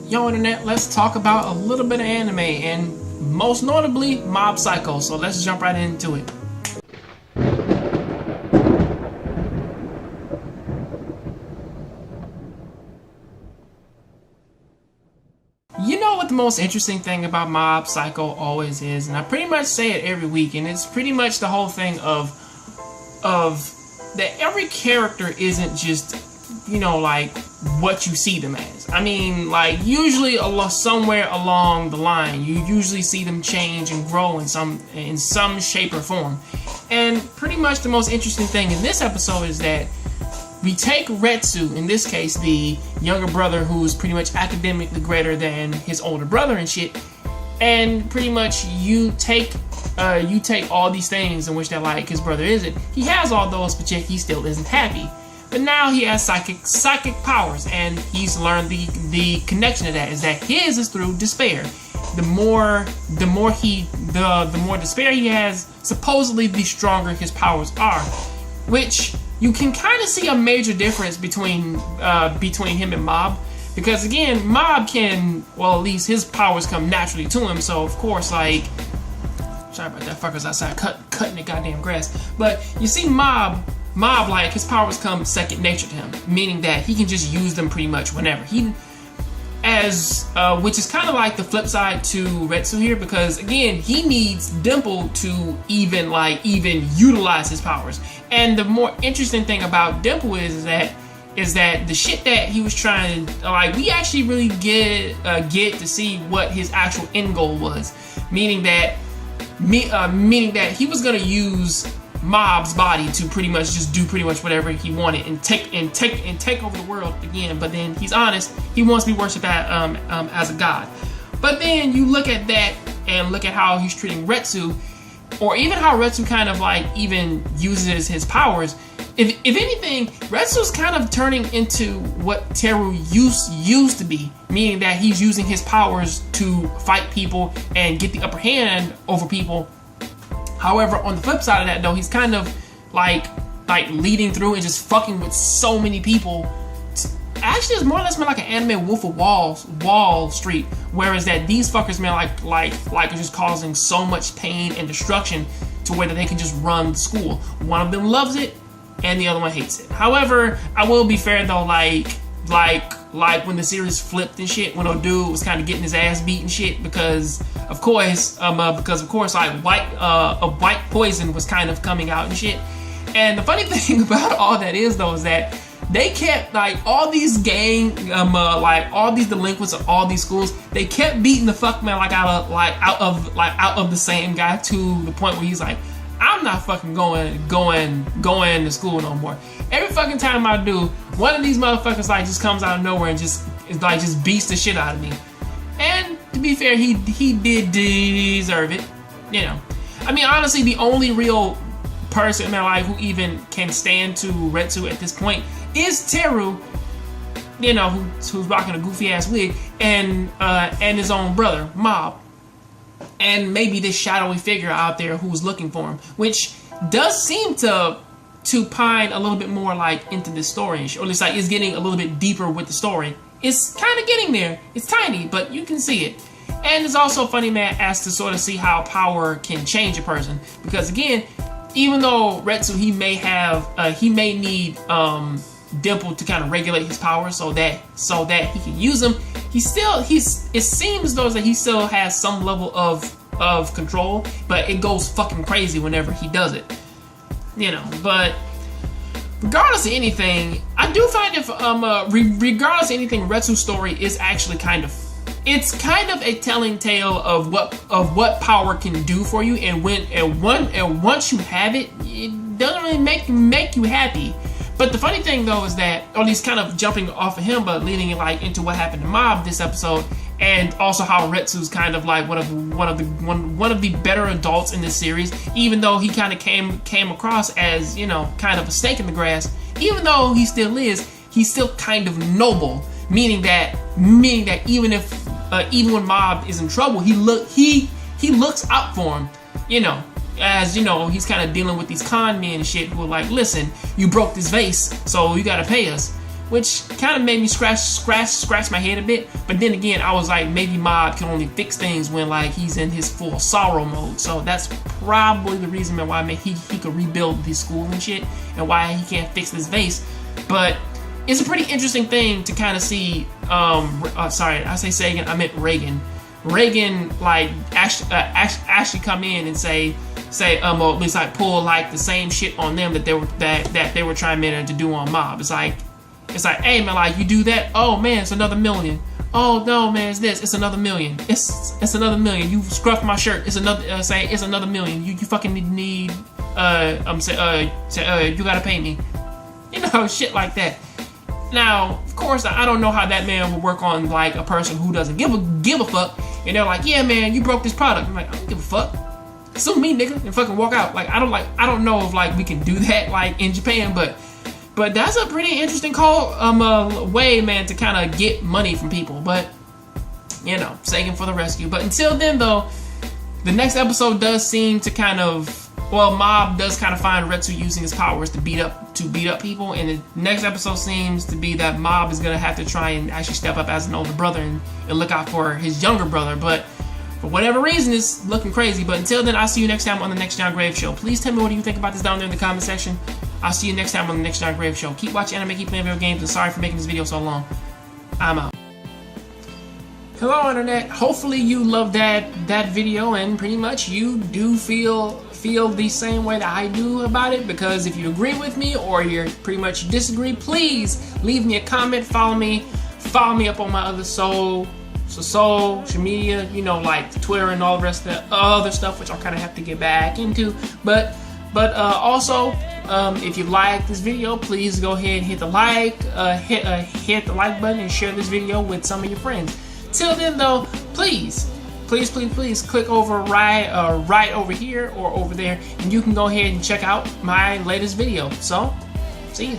Yo internet, let's talk about a little bit of anime, and most notably Mob Psycho. So let's jump right into it. You know what the most interesting thing about Mob Psycho always is, and I pretty much say it every week, and it's pretty much the whole thing of that every character isn't just, you know, like what you see them as. I mean, like usually somewhere along the line, you usually see them change and grow in some shape or form. And pretty much the most interesting thing in this episode is that we take Ritsu, in this case the younger brother who's pretty much academically greater than his older brother and shit, and pretty much you take all these things in which that like his brother isn't. He has all those, but yet he still isn't happy. But now he has psychic powers, and he's learned the connection to that is that his is through despair. The more despair he has, supposedly the stronger his powers are, which you can kind of see a major difference between him and Mob, because again, Mob can, well, at least his powers come naturally to him. So of course, like, sorry about that, fuckers outside cutting the goddamn grass. But you see, Mob, like, his powers come second nature to him, meaning that he can just use them pretty much whenever which is kind of like the flip side to Ritsu here, because again, he needs Dimple to even utilize his powers. And the more interesting thing about Dimple is that the shit that he was trying to, like, we actually really get to see what his actual end goal was, meaning that he was gonna use Mob's body to pretty much just do pretty much whatever he wanted and take over the world again. But then he's honest, he wants to be worshipped as a god. But then you look at that and look at how he's treating Ritsu, or even how Ritsu kind of like even uses his powers. If anything, Retsu's kind of turning into what Teru used to be, meaning that he's using his powers to fight people and get the upper hand over people. However, on the flip side of that, though, he's kind of like leading through and just fucking with so many people. Actually, it's more or less like an anime Wolf of Wall Street, whereas that these fuckers, man, like are just causing so much pain and destruction to where that they can just run the school. One of them loves it, and the other one hates it. However, I will be fair though, like when the series flipped and shit, when old dude was kind of getting his ass beat and shit, because of course like white poison was kind of coming out and shit. And the funny thing about all that is though is that they kept like all these all these delinquents of all these schools, they kept beating the fuck man out of the same guy, to the point where he's like, I'm not fucking going to school no more. Every fucking time I do, one of these motherfuckers like just comes out of nowhere and just beats the shit out of me. And to be fair, he did deserve it, you know. I mean, honestly, the only real person in my life who even can stand to Ritsu at this point is Teru, you know, who's rocking a goofy ass wig, and his own brother Mob, and maybe this shadowy figure out there who's looking for him, which does seem to pine a little bit more like into this story, or at least like it's getting a little bit deeper with the story. It's kind of getting there. It's tiny, but you can see it. And it's also funny, man, as to sort of see how power can change a person, because again, even though Ritsu, he may need Dimple to kind of regulate his powers so that he can use them. It seems though that he still has some level of control, but it goes fucking crazy whenever he does it, you know. But regardless of anything, I do find regardless of anything, Ritsu's story is actually kind of a telling tale of what power can do for you, and once you have it, it doesn't really make you happy. But the funny thing though is that, or at least kind of jumping off of him, but leading it like into what happened to Mob this episode, and also how Ritsu's kind of like one of the better adults in this series, even though he kind of came across as, you know, kind of a snake in the grass. Even though he still is, he's still kind of noble, meaning that even when Mob is in trouble, he looks out for him, you know. As you know, he's kind of dealing with these con men and shit who are like, listen, you broke this vase, so you gotta pay us. which kind of made me scratch my head a bit. But then again, I was like, maybe Mob can only fix things when like he's in his full sorrow mode. So that's probably the reason why he could rebuild the school and shit, and why he can't fix this vase. But it's a pretty interesting thing to kind of see. Sorry, I say Sagan, I meant Reagan. Reagan like actually come in and say or at least like pull like the same shit on them that they were trying to do on Mob. It's like, hey man, like you do that, oh man, it's another million. Oh no man, it's this, it's another million. It's another million. You scruffed my shirt. It's another it's another million. You fucking need you gotta pay me. You know, shit like that. Now, of course, I don't know how that man would work on like a person who doesn't give a fuck. And they're like, yeah, man, you broke this product. I'm like, I don't give a fuck. Sue me, nigga, and fucking walk out. Like, I don't know if like we can do that like in Japan, but that's a pretty interesting way, man, to kind of get money from people. But you know, Sagan for the rescue. But until then, though, the next episode does seem to kind of. Well, Mob does kind of find Ritsu using his powers to beat up people, and the next episode seems to be that Mob is gonna have to try and actually step up as an older brother and look out for his younger brother. But for whatever reason, it's looking crazy. But until then, I'll see you next time on the Next Jongrave Show. Please tell me what you think about this down there in the comment section. I'll see you next time on the Next Jongrave Show. Keep watching anime, keep playing video games, and sorry for making this video so long. I'm out. Hello, internet. Hopefully you loved that video, and pretty much you do feel the same way that I do about it, because if you agree with me or you pretty much disagree, please leave me a comment, follow me up on my other social media, you know, like Twitter and all the rest of the other stuff, which I'll kind of have to get back into. But also, if you like this video, please go ahead and hit the like, hit the like button and share this video with some of your friends. Till then, though, please click over right over here or over there, and you can go ahead and check out my latest video. So, see you.